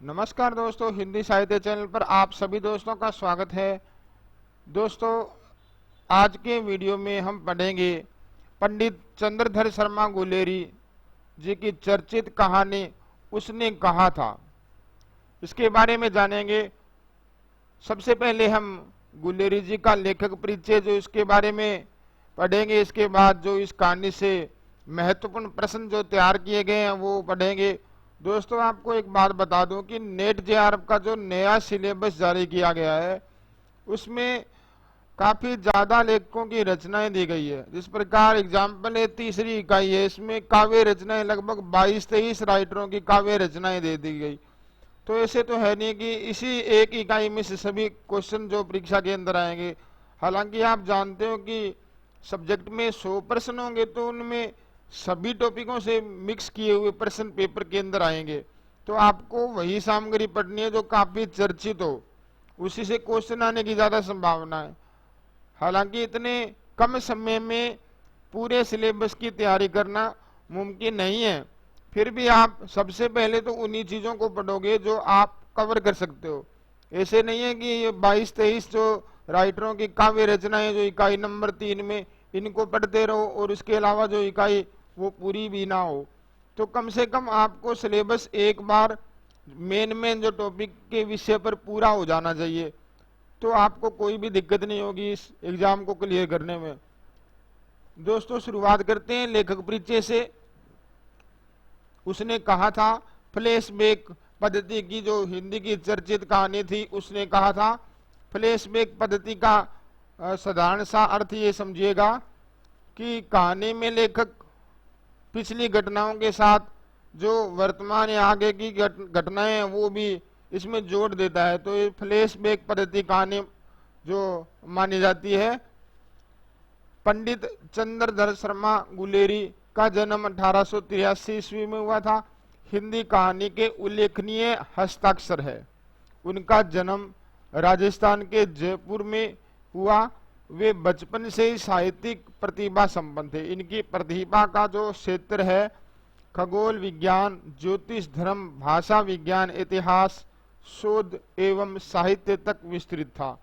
नमस्कार दोस्तों, हिंदी साहित्य चैनल पर आप सभी दोस्तों का स्वागत है। दोस्तों, आज के वीडियो में हम पढ़ेंगे पंडित चंद्रधर शर्मा गुलेरी जी की चर्चित कहानी उसने कहा था, इसके बारे में जानेंगे। सबसे पहले हम गुलेरी जी का लेखक परिचय जो इसके बारे में पढ़ेंगे। इसके बाद जो इस कहानी से महत्वपूर्ण प्रश्न जो तैयार किए गए हैं वो पढ़ेंगे। दोस्तों, आपको एक बात बता दूं कि नेट जेआरएफ का जो नया सिलेबस जारी किया गया है उसमें काफी ज्यादा लेखकों की रचनाएं दी गई है। जिस प्रकार एग्जाम्पल है, तीसरी इकाई है, इसमें काव्य रचनाएं लगभग 22-23 राइटरों की काव्य रचनाएं दे दी गई। तो ऐसे तो है नहीं कि इसी एक इकाई में से सभी क्वेश्चन जो परीक्षा के अंदर आएंगे। हालांकि आप जानते हो कि सब्जेक्ट में 100 प्रश्न होंगे तो उनमें सभी टॉपिकों से मिक्स किए हुए प्रश्न पेपर के अंदर आएंगे। तो आपको वही सामग्री पढ़नी है जो काफी चर्चित हो, उसी से क्वेश्चन आने की ज्यादा संभावना है। हालांकि इतने कम समय में पूरे सिलेबस की तैयारी करना मुमकिन नहीं है, फिर भी आप सबसे पहले तो उन्हीं चीजों को पढ़ोगे जो आप कवर कर सकते हो। ऐसे नहीं है कि ये 22-23 जो राइटरों की काव्य रचनाएं जो इकाई नंबर 3 में, इनको पढ़ते रहो और उसके अलावा जो इकाई वो पूरी भी ना हो। तो कम से कम आपको सिलेबस एक बार मेन जो टॉपिक के विषय पर पूरा हो जाना चाहिए, तो आपको कोई भी दिक्कत नहीं होगी इस एग्जाम को क्लियर करने में। दोस्तों, शुरुआत करते हैं लेखक परिचय से। उसने कहा था फ्लैशबैक पद्धति की जो हिंदी की चर्चित कहानी थी, उसने कहा था। फ्लैशबैक पद्धति का साधारण सा अर्थ ये समझिएगा कि कहानी में लेखक पिछली घटनाओं के साथ जो वर्तमान या आगे की घटनाएं हैं वो भी इसमें जोड़ देता है। तो ये फ्लैशबैक पद्धति कहानी जो मानी जाती है। पंडित चंद्रधर शर्मा गुलेरी का जन्म 1883 ईस्वी में हुआ था। हिंदी कहानी के उल्लेखनीय हस्ताक्षर है। उनका जन्म राजस्थान के जयपुर में हुआ। वे बचपन से ही साहित्यिक प्रतिभा संपन्न थे। इनकी प्रतिभा का जो क्षेत्र है खगोल विज्ञान, ज्योतिष, धर्म, भाषा विज्ञान, इतिहास, शोध एवं साहित्य तक विस्तृत था।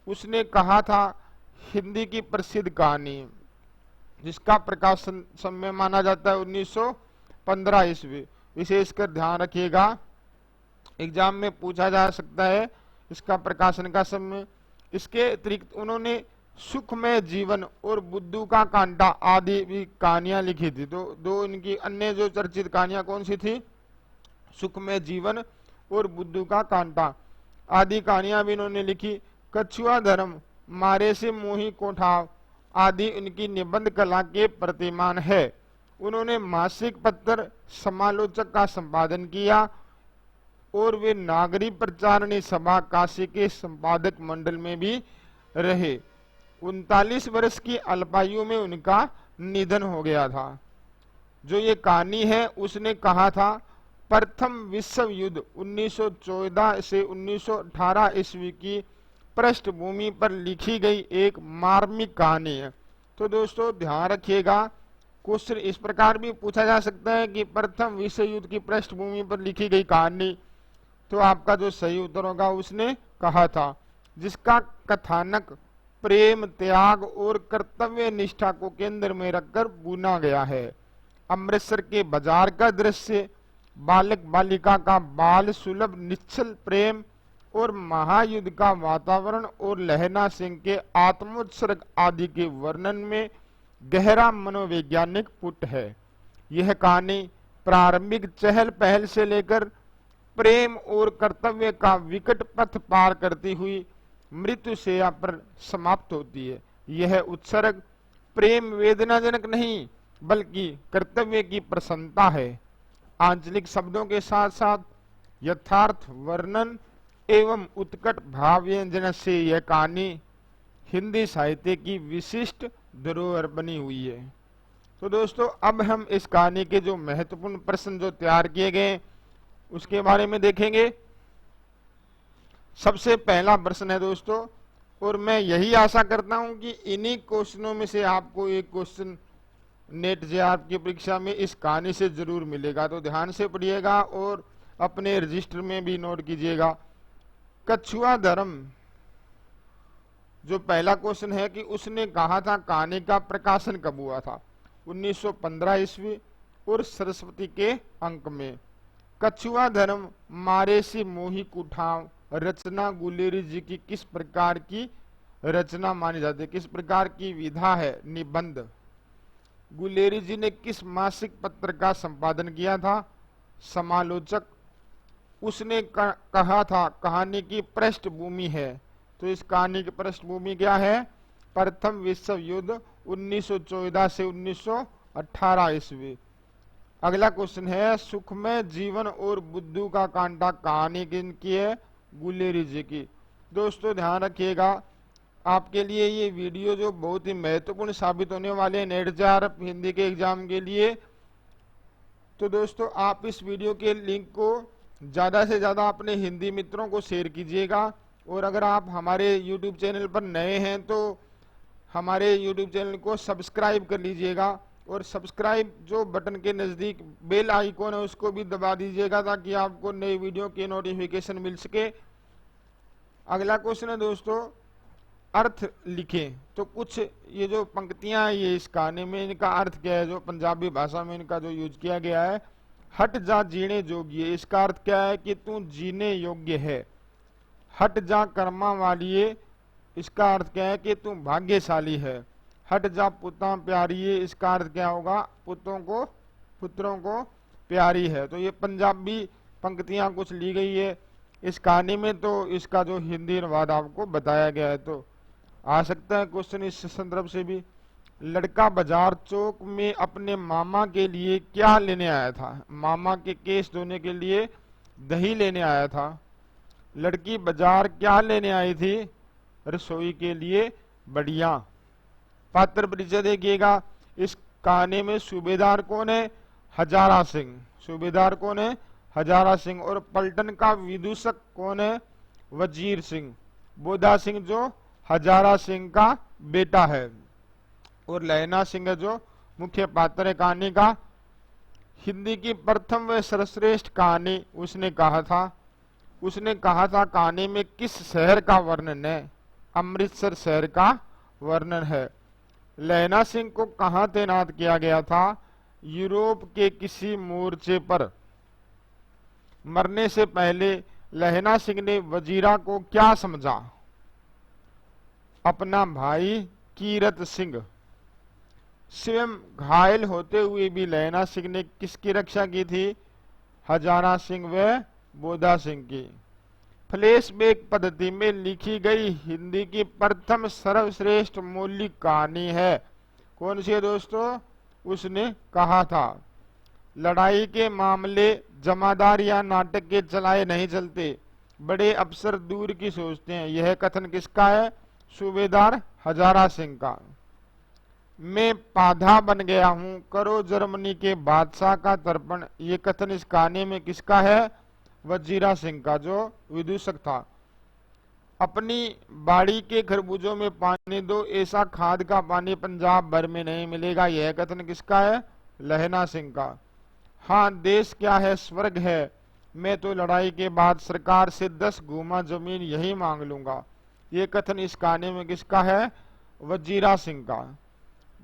उसने कहा था हिंदी की प्रसिद्ध कहानी जिसका प्रकाशन समय माना जाता है 1915 ईस्वी। विशेषकर ध्यान रखिएगा, एग्जाम में पूछा जा सकता है इसका प्रकाशन का समय। इसके अतिरिक्त उन्होंने सुखमय जीवन और बुद्धू का कांटा आदि भी कहानियां लिखी थी। तो दो इनकी अन्य जो चर्चित कहानियां कौन सी थी? सुखमय जीवन और बुद्धू का कांटा आदि कहानियां भी इन्होंने लिखी। कछुआ धर्म, मारे से मोही कोठाव आदि उनकी निबंध कला के प्रतिमान है। उन्होंने मासिक पत्र समालोचक का संपादन किया और वे नागरी प्रचारणी सभा काशी के संपादक मंडल में भी रहे। 39 वर्ष की अल्पायु में उनका निधन हो गया था। जो ये कहानी है उसने कहा था प्रथम विश्व युद्ध 1914 से 1918 ईस्वी की पृष्ठभूमि पर लिखी गई एक मार्मिक कहानी है। तो दोस्तों ध्यान रखिएगा, क्वेश्चन इस प्रकार भी पूछा जा सकता है कि प्रथम विश्व युद्ध की पृष्ठभूमि पर लिखी गई कहानी। तो आपका जो सही उत्तर होगा उसने कहा था, जिसका कथानक प्रेम, त्याग और कर्तव्य निष्ठा को केंद्र में रखकर बुना गया है। अमृतसर के बाजार का दृश्य, बालक बालिका का बाल सुलभ निश्चल प्रेम और महायुद्ध का वातावरण और लहना सिंह के आत्मोत्सर्ग आदि के वर्णन में गहरा मनोवैज्ञानिक पुट है। यह कहानी प्रारंभिक चहल पहल से लेकर प्रेम और कर्तव्य का विकट पथ पार करती हुई मृत्यु शैया पर समाप्त होती है। यह उत्सर्ग प्रेम वेदनाजनक नहीं बल्कि कर्तव्य की प्रसन्नता है। आंचलिक शब्दों के साथ साथ यथार्थ वर्णन एवं उत्कट भाव व्यंजन से यह कहानी हिंदी साहित्य की विशिष्ट धरोहर बनी हुई है। तो दोस्तों, अब हम इस कहानी के जो महत्वपूर्ण प्रश्न जो तैयार किए गए उसके बारे में देखेंगे। सबसे पहला प्रश्न है दोस्तों, और मैं यही आशा करता हूं कि इन्हीं क्वेश्चनों में से आपको एक क्वेश्चन नेट जेआरएफ की परीक्षा में इस कहानी से जरूर मिलेगा। तो ध्यान से पढ़िएगा और अपने रजिस्टर में भी नोट कीजिएगा। कछुआ धर्म, जो पहला क्वेश्चन है कि उसने कहा था कहानी का प्रकाशन कब हुआ था? 1915 ईस्वी और सरस्वती के अंक में। कछुआ धर्म मारे से मोही कुठाव रचना गुलेरी जी की किस प्रकार की रचना मानी जाती है? किस प्रकार की विधा है? निबंध। गुलेरी जी ने किस मासिक पत्र का संपादन किया था? समालोचक। उसने कहा था कहानी की पृष्ठभूमि है, तो इस कहानी की पृष्ठभूमि क्या है? प्रथम विश्व युद्ध 1914 से 1918 ईस्वी। अगला क्वेश्चन है सुखमय जीवन और बुद्धू का कांटा कहानी किनकी है? गुलेरी जी की। दोस्तों ध्यान रखिएगा, आपके लिए ये वीडियो जो बहुत ही महत्वपूर्ण साबित होने वाले हैं नेट जेआरएफ हिंदी के एग्जाम के लिए। तो दोस्तों आप इस वीडियो के लिंक को ज़्यादा से ज़्यादा अपने हिंदी मित्रों को शेयर कीजिएगा, और अगर आप हमारे YouTube चैनल पर नए हैं तो हमारे YouTube चैनल को सब्सक्राइब कर लीजिएगा, और सब्सक्राइब जो बटन के नज़दीक बेल आइकॉन है उसको भी दबा दीजिएगा ताकि आपको नई वीडियो की नोटिफिकेशन मिल सके। अगला क्वेश्चन है दोस्तों अर्थ लिखें। तो कुछ ये जो पंक्तियां ये इस कहानी में इनका अर्थ क्या है, जो पंजाबी भाषा में इनका जो यूज किया गया है? हट जा जीने जोगिए, इसका अर्थ क्या है? कि तू जीने योग्य है। हट जा कर्मा वालिए, इसका अर्थ क्या है? कि तू भाग्यशाली है। हट जा पुता प्यारिए, इसका अर्थ क्या होगा? पुत्रों को प्यारी है। तो ये पंजाबी पंक्तियां कुछ ली गई है इस कहानी में, तो इसका जो हिंदी अनुवाद आपको बताया गया है। तो आ सकता है क्वेश्चन इस संदर्भ से भी। लड़का बाजार चौक में अपने मामा के लिए क्या लेने आया था? मामा के केस धोने के लिए दही लेने आया था। लड़की बाजार क्या लेने आई थी? रसोई के लिए बढ़िया। पात्र परिचय देखिएगा। इस कहानी में सूबेदार कौन है? हजारा सिंह। सूबेदार कौन है? हजारा सिंह। और पलटन का विदूषक कौन है? वजीर सिंह। बोधा सिंह जो हजारा सिंह का बेटा है, और लहना सिंह जो मुख्य पात्र है कहानी का। हिंदी की प्रथम व सर्वश्रेष्ठ कहानी उसने कहा था कहानी में किस शहर का वर्णन है? अमृतसर शहर का वर्णन है। लहना सिंह को कहां तैनात किया गया था? यूरोप के किसी मोर्चे पर। मरने से पहले लहना सिंह ने वजीरा को क्या समझा? अपना भाई कीरत सिंह। स्वयं घायल होते हुए भी लहना सिंह ने किसकी रक्षा की थी? हजारा सिंह व बोधा सिंह की। फ्लैशबैक पद्धति में लिखी गई हिंदी की प्रथम सर्वश्रेष्ठ मौलिक कहानी है। कौन सी है दोस्तों? उसने कहा था लड़ाई के मामले जमादार या नाटक के चलाए नहीं चलते, बड़े अफसर दूर की सोचते हैं। यह कथन किसका है? सूबेदार हजारा सिंह का। मैं पाधा बन गया हूं, करो जर्मनी के बादशाह का तर्पण, ये कथन इस कहानी में किसका है? वजीरा सिंह का, जो विदूषक था। अपनी बाड़ी के खरबूजों में पानी दो, ऐसा खाद का पानी पंजाब भर में नहीं मिलेगा, यह कथन किसका है? लहना सिंह का। हाँ देश क्या है? स्वर्ग है। मैं तो लड़ाई के बाद सरकार से 10 गुमा जमीन यही मांग लूंगा, ये कथन इस कहानी में किसका है? वजीरा सिंह का।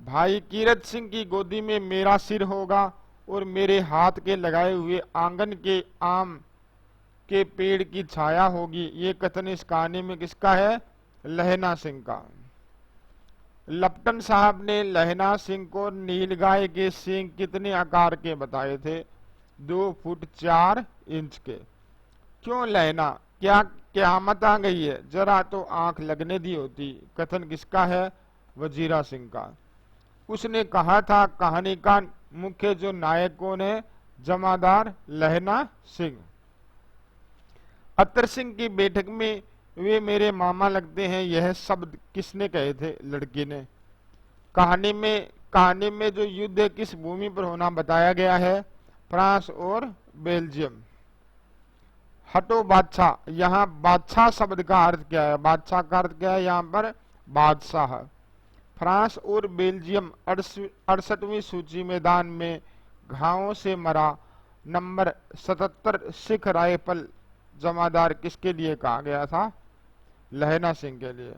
भाई कीरत सिंह की गोदी में मेरा सिर होगा और मेरे हाथ के लगाए हुए आंगन के आम के पेड़ की छाया होगी, ये कथन इस कहानी में किसका है? लहना सिंह का। लपटन साहब ने लहना सिंह को नीलगाय के सींग कितने आकार के बताए थे? 2 फुट 4 इंच के। क्यों लहना? क्या क़यामत आ गई है? जरा तो आंख लगने दी होती, कथन किसका है? वजीरा सिंह का। उसने कहा था कहानी का मुख्य जो नायक कौन है? जमादार लहना सिंह। अतर सिंह की बैठक में वे मेरे मामा लगते हैं, यह शब्द किसने कहे थे? लड़की ने। कहानी में जो युद्ध किस भूमि पर होना बताया गया है? फ्रांस और बेल्जियम। हटो बादशाह, यहाँ बादशाह शब्द का अर्थ क्या है? बादशाह का अर्थ क्या है यहाँ पर? बादशाह। फ्रांस और बेल्जियम 68वीं सूची मैदान में घावों से मरा, नंबर 77 सिख राइफल जमादार किसके लिए कहा गया था? लहना सिंह के लिए।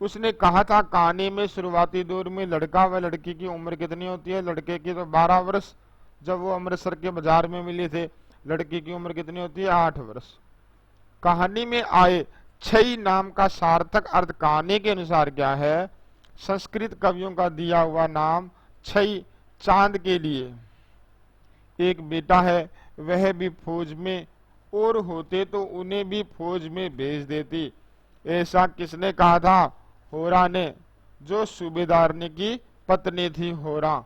उसने कहा था कहानी में शुरुआती दौर में लड़का व लड़की की उम्र कितनी होती है? लड़के की तो 12 वर्ष, जब वो अमृतसर के बाजार में मिले थे। लड़की की उम्र कितनी होती है? 8 वर्ष। कहानी में आए छई नाम का सार्थक अर्थ कहानी के अनुसार क्या है? संस्कृत कवियों का दिया हुआ नाम छई चांद के लिए। एक बेटा है, वह भी फौज में, और होते तो उन्हें भी फौज में भेज देती। ऐसा किसने कहा था? होरा ने, जो सूबेदारनी की पत्नी थी होरा।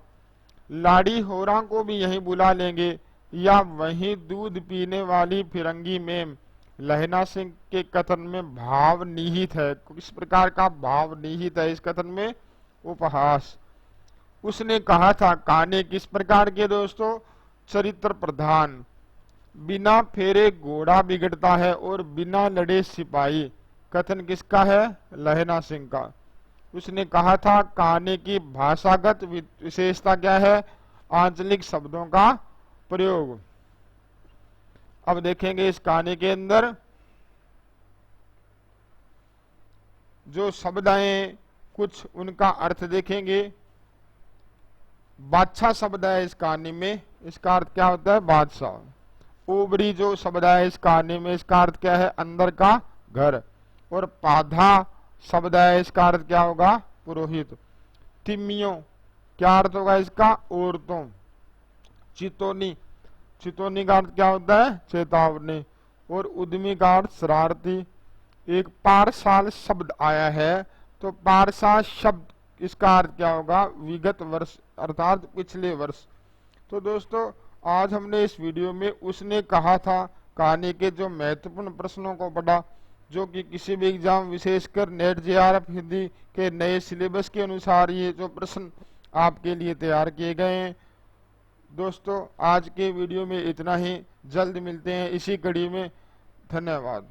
लाड़ी होरा को भी यहीं बुला लेंगे, या वहीं दूध पीने वाली फिरंगी में। लहना सिंह के कथन में भाव निहित है। किस प्रकार का भाव निहित है इस कथन में? उपहास। उसने कहा था कहानी किस प्रकार के दोस्तों? चरित्र प्रधान। बिना फेरे घोड़ा बिगड़ता है और बिना लड़े सिपाही। कथन किसका है? लहना सिंह का। उसने कहा था कहानी की भाषागत विशेषता क्या है? आंचलिक शब्दों का प्रयोग। अब देखेंगे इस कहानी के अंदर जो शब्द आए, कुछ उनका अर्थ देखेंगे। बादशाह शब्द है इस कहानी में, इसका अर्थ क्या होता है? बादशाह। ओबरी जो शब्द है इस कहानी में, इसका अर्थ क्या है? अंदर का घर। और पाधा शब्द है, इसका अर्थ क्या होगा? पुरोहित। तिमियों क्या अर्थ होगा इसका? औरतों। चितौनी, चितौनी का अर्थ क्या होता है? चेतावनी। और उद्यमी का अर्थ शरारती। एक पारसाल शब्द आया है, तो पारसाल शब्द इसका अर्थ क्या होगा? विगत वर्ष अर्थात पिछले वर्ष। तो दोस्तों आज हमने इस वीडियो में उसने कहा था कहानी के जो महत्वपूर्ण प्रश्नों को पढ़ा, जो कि किसी भी एग्जाम विशेषकर नेट जेआरएफ हिंदी के नए सिलेबस के अनुसार ये जो प्रश्न आपके लिए तैयार किए गए हैं। दोस्तों आज के वीडियो में इतना ही, जल्द मिलते हैं इसी कड़ी में। धन्यवाद।